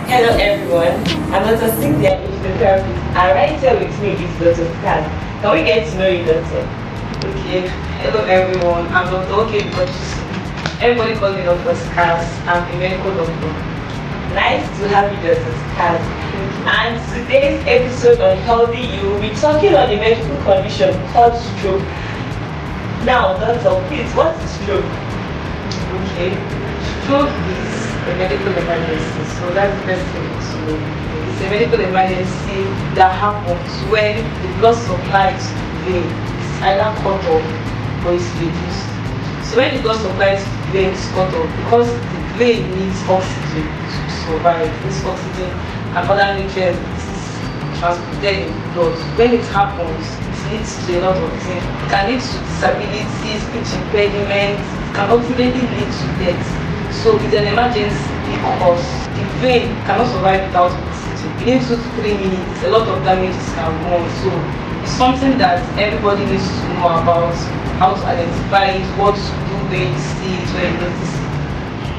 Hello everyone, I'm Dr. Cynthia, physiotherapist, and right here with me is Dr. Scarce. Can we get to know you, Doctor? Okay, hello everyone, I'm Dr. Okay because everybody calls me Dr. Scarce. I'm a medical doctor. Nice to have you, Dr. Scarce. And today's episode on Healthy You, we'll be talking on a medical condition called stroke. Now, Doctor, please, what is stroke? Okay, stroke is a medical emergency, so that's the best thing to know. It's a medical emergency that happens when the blood supply to the vein is either cut off or is reduced. So when the blood supply to the vein is cut off, because the vein needs oxygen to survive, this oxygen and other nutrients is transported in the blood. When it happens, it leads to a lot of things. It can lead to disability, speech impediment, it can ultimately lead to death. So it's an emergency because the vein cannot survive without oxygen. Within 2 to 3 minutes, a lot of damages can go on. So it's something that everybody needs to know about, how to identify it, what to do when you see it, when you notice it.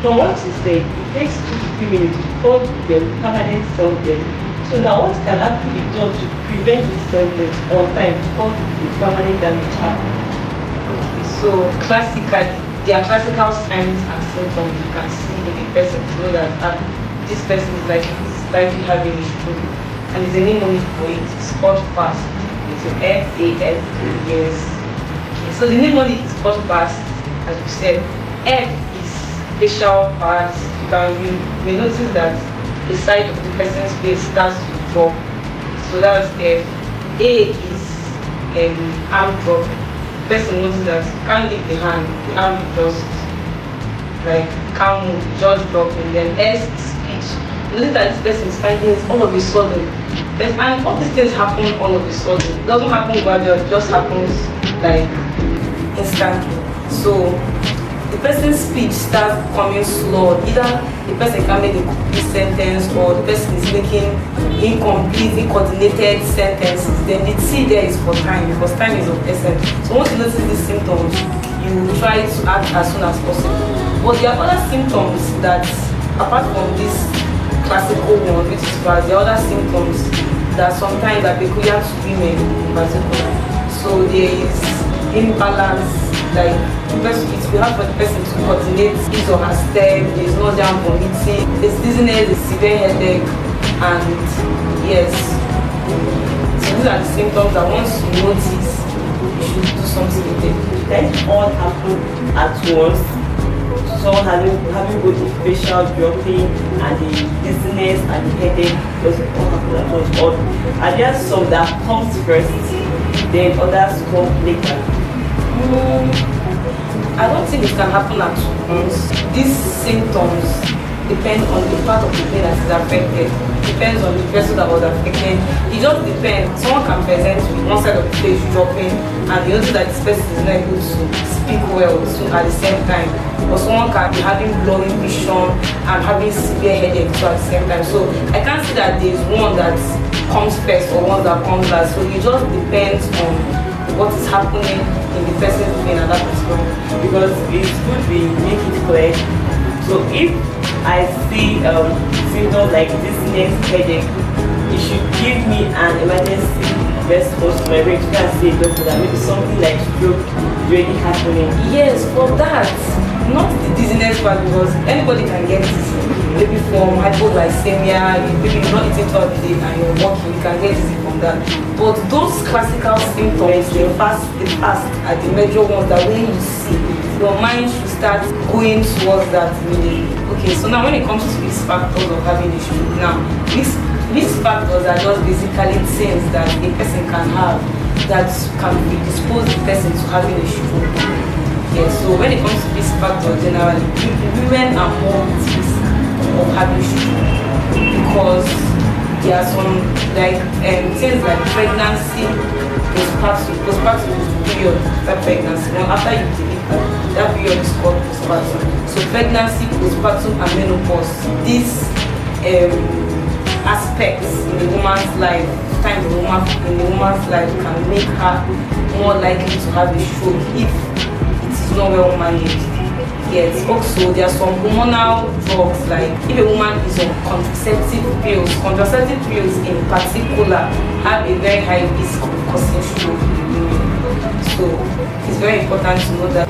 From what you said, it takes 2 to 3 minutes before the permanent cell death. So now what can actually be done to prevent this cell death on time before the permanent damage happens? Okay, so classically, there are classical signs and symptoms you can see in a person to know that this person is likely having a stroke. And there's a mnemonic for it. It's called FAST. It's an FAST. So the mnemonic is called FAST, as we said. F is facial parts. You may notice that the side of the person's face starts to drop. So that's F. A is arm drop. Person notices that you can't leave the hand, the arm just can't move, just dropping. Then S is speech. Notice that this person is finding it all of a sudden. And all these things happen all of a sudden. It doesn't happen gradually, it just happens instantly. So the person's speech starts coming slow. Either the person can make a complete sentence or the person is making incomplete, coordinated sentences. Then the T there is for time, because time is of essence. So once you notice these symptoms, you try to act as soon as possible. But there are other symptoms that, apart from this classical one, which is fast, there are other symptoms that sometimes are peculiar to women in particular. So there is imbalance. It's hard for the person to coordinate his or her step, there's nausea and vomiting, there's dizziness, there's severe headache, and yes. So these are the symptoms that once you notice, you should do something with them. That all happen at once. Someone having both the facial dropping and the dizziness and the headache, does it all happen at once? Or are there some that comes first, then others come later? I don't think it can happen at once. These symptoms depend on the part of the brain that is affected. It depends on the person that was affected. It just depends. Someone can present with one side of the face dropping and you notice that this person is not able to speak well at the same time. Or someone can be having blurry vision and having severe headache too at the same time. So I can't say that there's one that comes first or one that comes last. So it just depends on what is happening in the person's brain at that particular moment. Because it's good we make it clear. So if I see symptoms like dizziness, headache, you should give me an emergency response to my brain to go and see a doctor that maybe something like stroke really happening. Yes, for that, not the dizziness part, because anybody can get dizzy. Maybe from hypoglycemia, maybe you're not eating throughout the day and you're walking, you can get dizzy from that. But those classical symptoms, the fast are the major ones that when you see, your mind should start going towards that immediately. Okay, so now when it comes to risk factors of having a stroke, now risk factors are just basically things that a person can have that can predispose the person to having a stroke. Yeah, so when it comes to risk factors, generally, women are more at risk of having stroke because there are some things like pregnancy, postpartum period, that pregnancy. Now after you deliver, that period is called postpartum. So pregnancy, postpartum, and menopause. These aspects in the woman's life, time in the woman's life can make her more likely to have a stroke if it is not well managed. Yes, also there are some hormonal drugs, like if a woman is on contraceptive pills in particular have a very high risk of causing stroke in women. So it's very important to know that.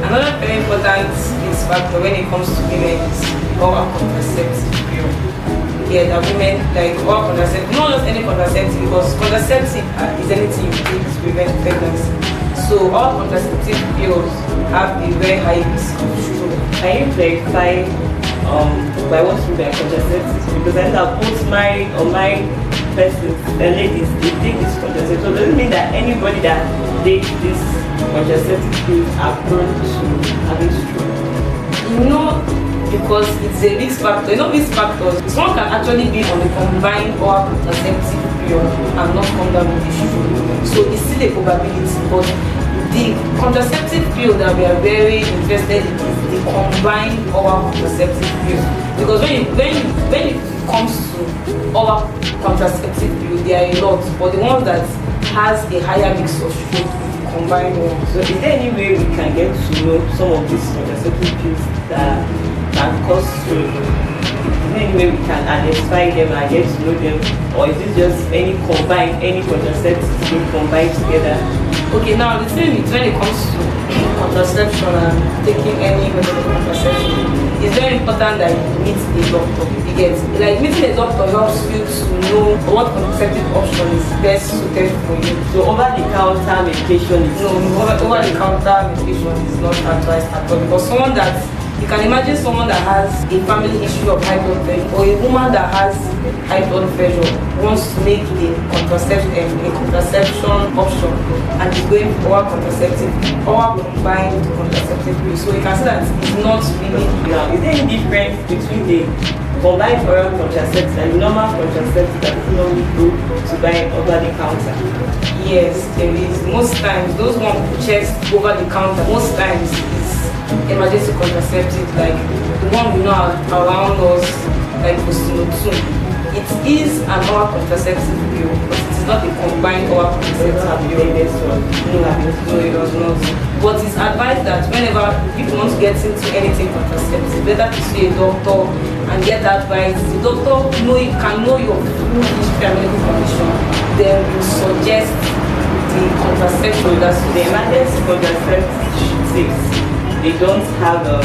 Another very important risk factor when it comes to women is oral contraceptive pill. Yeah, that women like oral contraceptive, not just any contraceptive, because contraceptive is anything you take to prevent pregnancy. So all contraceptive pills have a very high risk of stroke. Can you clarify by what you mean by contraceptives? Because I know both married or married persons, ladies, they take this contraceptive. So does it mean that anybody that takes this contraceptive pills are prone to having stroke? No, because it's a risk factor. You know, risk factors. Someone can actually be on a combined oral contraceptive pill and not come down with a stroke. So it's still a probability, but the contraceptive pill that we are very interested in is the combined oral contraceptive pill. Because when it comes to oral contraceptive pill, there are a lot, but the one that has a higher risk of stroke is the combined one. So is there any way we can get to know some of these contraceptive pills that can cause stroke? Is there any way we can identify them and get to know them, or is it just any contraceptives being combined together? Okay, now the thing is, when it comes to contraception and taking any method of contraception, it's very important that you meet a doctor. You get, like, meeting a doctor helps you to know what contraceptive option is best suited for you. So over-the-counter medication is over-the-counter medication is not advised at all, because someone that you can imagine someone that has a family history of high blood pressure, or a woman that has high blood pressure wants to make a contraception option and is going for oral combined contraceptive pill. So you can see that it's not really. Now, is there any difference between the combined oral contraceptives and normal contraceptives that people normally go to buy over the counter? Yes, there is. Most times, those ones purchased over the counter, most times it's emergency contraceptive, like the one we know around us, like posturecorrection. It is an oral contraceptive pill, but it is not a combined oral contraceptive pill. No, it does not. But it's advised that whenever if you want to get into anything contraceptive, better to see a doctor and get advice. The doctor can know your full history and medical condition, then will suggest the contraception. That's the emergency contraceptives. They don't have the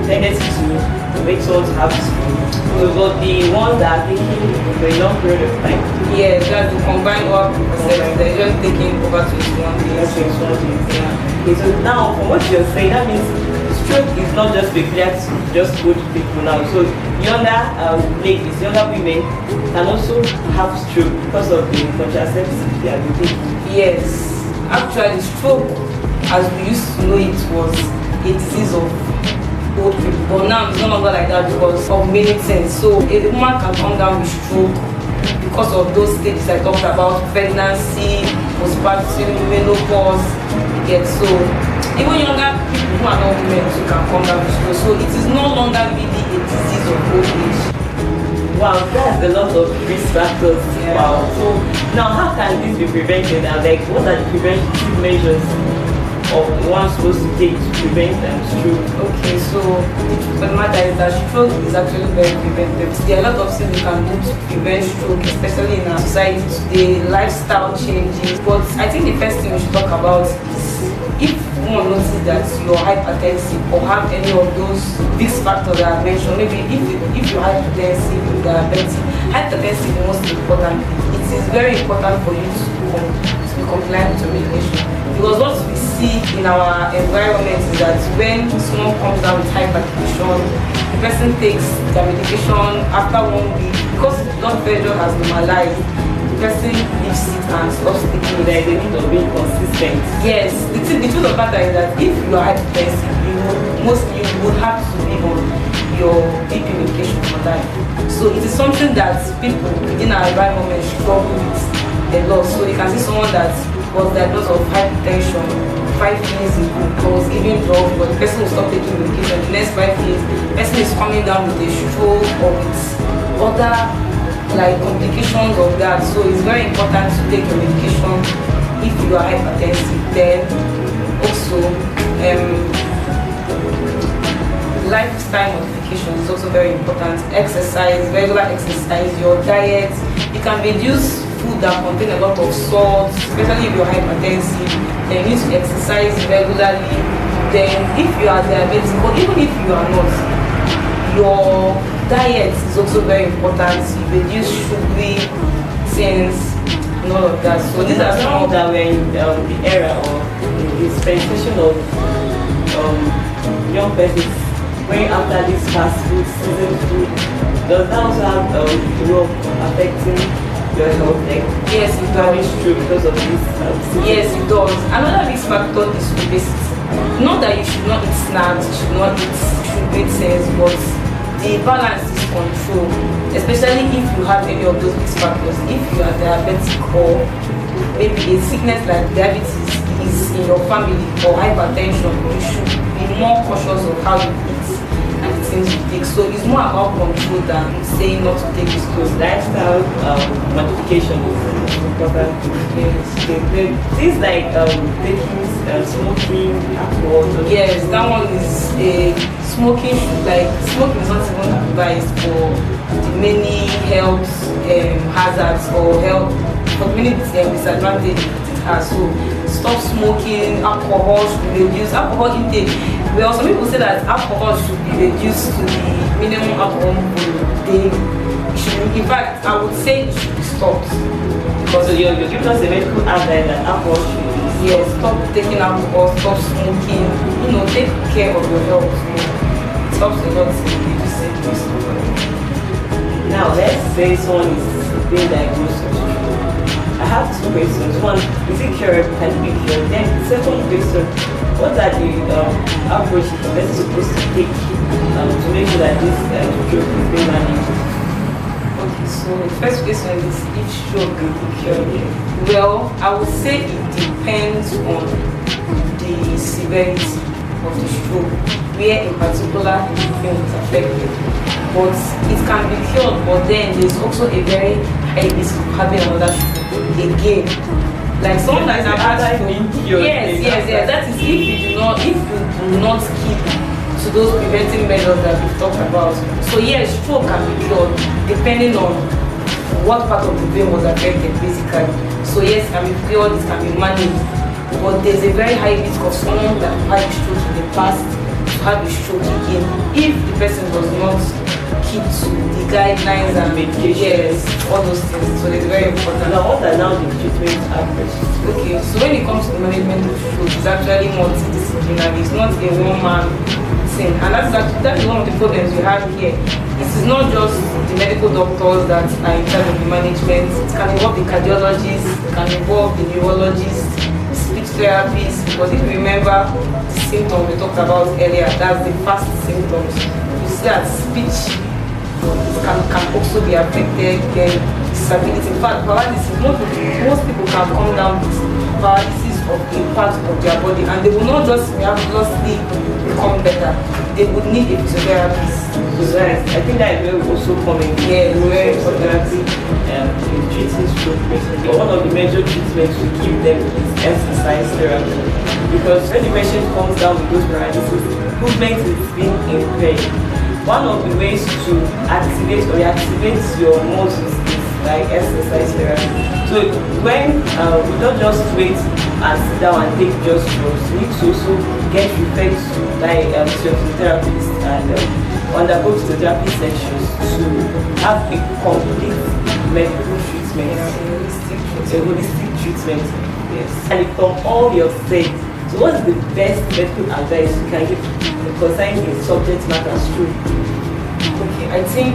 tendency to make someone to have stroke. So, but the ones that are taking for a long period of time. Yeah, that's the combined oral contraceptive. They're just taking over 21 days. Yeah. Okay, so now from what you're saying, that means stroke is not just peculiar to just old people now. So younger ladies, younger women can also have stroke because of the contraceptives they are taking. Yes, actually stroke, as we used to know it, was a disease of old people, but now it's no longer like that because of many things. So a woman can come down with stroke because of those stages I talked about: pregnancy, postpartum, menopause. So even younger people who are not women too can come down with stroke. So it is no longer really a disease of old age. Wow, that's a lot of risk factors. Yeah. Wow. So now how can this be prevented, and like what are the preventive measures of one supposed to take to prevent stroke? Okay, so the truth of the matter is that stroke is actually very preventable. There are a lot of things we can do to prevent stroke, especially in our society today, lifestyle changes. But I think the first thing we should talk about is if one notices that you're hypertensive or have any of those risk factors that I mentioned, maybe if you're hypertensive, you're diabetic. Hypertensive is the most important thing. It is very important for you to be compliant with your medication. Because what we see in our environment is that when someone comes down with hypertension, the person takes their medication after 1 week, because blood pressure has normalized, the person leaves it and stops taking it. There is a need of being consistent. Yes, the truth of the matter is that if you are hypertensive, you would have to be on your BP medication for life. So it is something that people within our environment struggle with a lot. So you can see someone that was diagnosed of hypertension 5 years ago, I was giving drugs, but the person will stop taking medication. The next 5 years, the person is coming down with a stroke or with other like complications of that. So it's very important to take your medication if you are hypertensive. Then also lifestyle modification is also very important. Exercise, regular exercise, your diet. You can reduce food that contain a lot of salt, especially if you're hypertensive. Then you need to exercise regularly. Then if you are diabetic, but even if you are not, your diet is also very important. You reduce sugary things and all of that. So these are some of that we're in the era of the dispensation of young persons going after this fast food, season food. Does that also have a role affecting your health? Like, yes, it damage does. true because of this? Yes, it does. Another risk factor is obesity. Not that you should not eat snacks, you should not eat sugary things, but the balance is controlled, especially if you have any of those risk factors. If you are diabetic or maybe a sickness like diabetes is in your family or hypertension, you should be more cautious of how you eat and the things you take. So it's more about control than saying not to take this So close. lifestyle modification is important. Yes. Things like taking smoking, alcohol. Yes, that one is a smoking. Smoking is not even advised for the many health hazards or health for the many disadvantages it has. So stop smoking. Alcohol should be reduced. Alcohol intake. Well, some people say that alcohol should be reduced to the minimum alcohol per day. In fact, I would say it should be stopped. Because you're giving us a medical advice that alcohol should be. Yes, stop taking alcohol, stop smoking, take care of your health. It helps a lot in reducing risk. Now, let's say someone is being diagnosed with stroke. I have two questions. One, is it curable? Can it be cured? Then, second question, what are the approaches the person is supposed to take to make sure that this stroke is being managed? Okay, so the first question is if stroke can be cured. Well, I would say it depends on the severity of the stroke, where in particular the brain is affected. But it can be cured, but then there's also a very high risk of having another stroke again. Like someone that is about to yes, that is if you do not keep to those preventive measures that we've talked about. So yes, stroke can be cured depending on what part of the brain was affected basically. So yes, it can be cured, it can be managed, but there's a very high risk of someone that had a stroke in the past to have a stroke again if the person does not keep to the guidelines and medication, all those things. So it's very important. Now, what are now the treatment approaches? Okay, so when it comes to the management of stroke, it's actually multidisciplinary. It's not a one-man thing, and that is one of the problems we have here. It is not just the medical doctors that are in charge of the management. It can involve the cardiologists, it can involve the neurologists, the speech therapists. Because if you remember the symptoms we talked about earlier, that's the fast symptoms. You see that speech can also be affected. Then disability. In fact, paralysis. Most people can come down with paralysis of a part of their body, and they will not just miraculously become better. They would need a physiotherapist. Right. I think that will also come in. Yeah, where physiotherapy in treating stroke patients. But one of the major treatments we give them is exercise therapy. Because when the patient comes down with those paralysis, movement is being impaired. One of the ways to activate or reactivate your muscles is like exercise therapy. So when we don't just wait and sit down and take just drugs, we need to also get referred to by physiotherapist and undergo physiotherapy sessions to have a complete medical treatment, a holistic treatment. Yes. And from all your said, so what is the best medical advice you can give concerning the subject matter stroke? Okay, I think,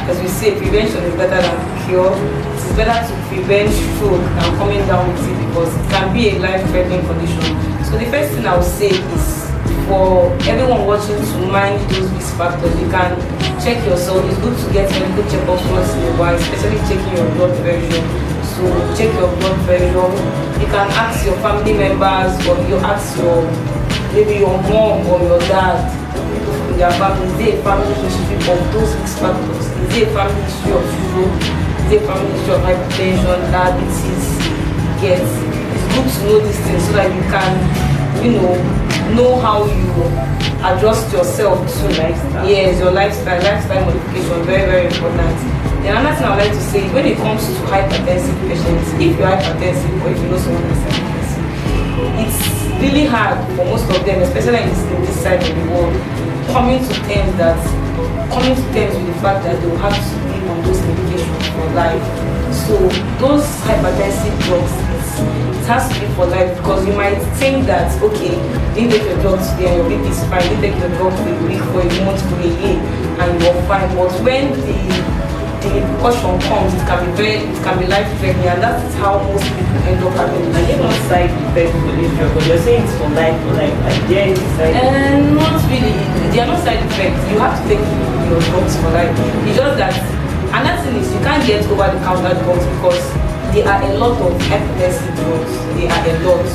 as we say, prevention is better than cure. It is better to prevent stroke than coming down with it because it can be a life-threatening condition. So the first thing I would say is for everyone watching to mind those risk factors. You can check yourself. It's good to get medical checkups once in a while, especially checking your blood pressure. So check your blood pressure. You can ask your family members, or you ask maybe your mom or your dad, people from their family. Is there a family history of those risk factors? Is there a family history of stroke? Is there a family history of hypertension, diabetes? Yes, it's good to know these things so that you can know how you adjust yourself to Lifestyle. yes, your lifestyle modification, very, very important. Then another thing I would like to say is when it comes to hypertensive patients, if you're hypertensive or if you know someone that's hypertensive, it's really hard for most of them, especially in this side of the world, coming to terms with the fact that they will have to be on those medications for life. So those hypertensive drugs, it has to be for life, because you might think that okay, you take your drugs today and your BP is fine, you take your drugs for a week, for a month, for a year, and you're fine. But when the repercussion comes, it can be life threatening, and that is how most people end up having. And you know side effects for this drug, but you're saying it's for life, like there is side effects? And not really. There are no side effects. You have to take your drugs for life. It's just that another thing is you can't get over the counter drugs because there are a lot of hypertensive drugs. There are a lot.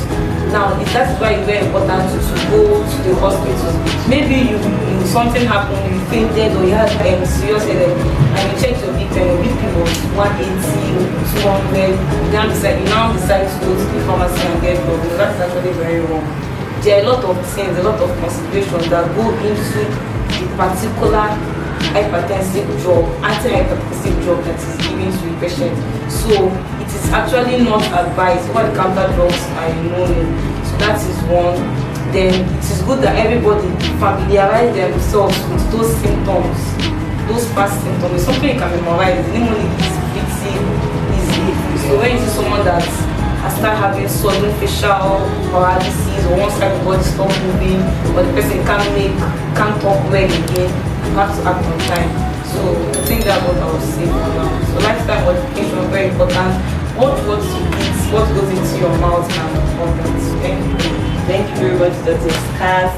Now that's why it's very important to go to the hospital. Maybe something happened, you fainted or you had serious headache, and you checked your BP and your BP was 180, 200. You now decide to go to the pharmacy and get drugs. That's actually very wrong. There are a lot of things, a lot of considerations that go into the particular hypertensive drug, anti-hypertensive drug that is given to the patient. So it is actually not advised. Over the counter drugs are known. So that is one. Then it is good that everybody familiarize themselves with those symptoms, those past symptoms. It's something you can memorize. The pneumonia is pretty easy. So when you see someone that has started having sudden facial paralysis, or one side of the body stop moving, or the person can't talk well again, you have to act on time. So I think that's what I would say for now. So lifestyle modification is very important. What you eat, what goes into your mouth, and all that. Thank you very much, Dr. Scarce.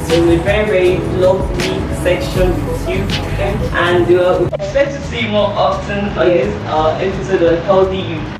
So a very, very lovely section with you. And we expect to see you more often on this episode of Healthy You.